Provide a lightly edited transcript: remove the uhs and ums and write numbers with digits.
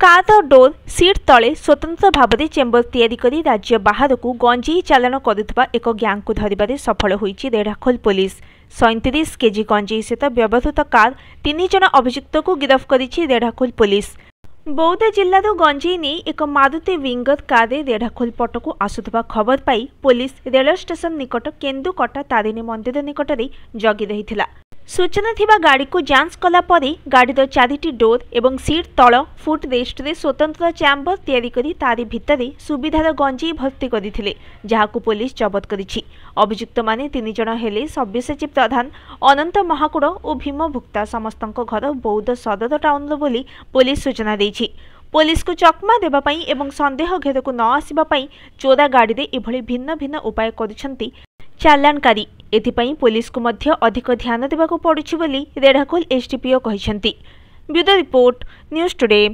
Car door seat तले स्वतंत्र भाव में चेम्बर तैयारी करी राज्य बाहर को गंजेई चालाण करुवा एक गैंग को धरिबारे सफल होईछि रेढ़ाखोल पुलिस। 37 केजी गंजेई सहित व्यवहृत कार 3 जन अभियुक्त को गिरफ्त करिछि रेढ़ाखोल पुलिस। बौद्ध जिल्लार गंजेई नहीं एक मारुति विंगर कार रेढ़ाखोल पटकू आसुवा खबर पाई पुलिस रेल स्टेशन निकट केन्दुकटा तारिणी मंदिर निकट जगी रही। सूचना थिबा गाड़ी को जांच कला परे गाड़ीर 4टी डोर एवं सीट तल फुट रेस्ट रे स्वतंत्र चैम्बर तैयारी करी तारी भितरे सुविधार गंजेई भर्ती करथिले, जहाकु पुलिस जबत करिछि। अभियुक्त माने 3 जन हेले सब्यसाची प्रधान, अनंत महाकुड़ और भीम भुक्ता। समस्तक घर बौद्ध सदर टाउन बोली पुलिस सूचना देछि। पुलिस को चकमा देवाई एवं संदेह घेर को न आसवा चोरा गाड़ी रे एभली भिन्न भिन्न उपाय करुछंती चालाणकारी। एथिपाई पुलिस को मध्य अधिक ध्यान देवाको पड़ुछि बोली रेढ़ाखोल एसडीपीओ कहिसंती। Bureau report news today.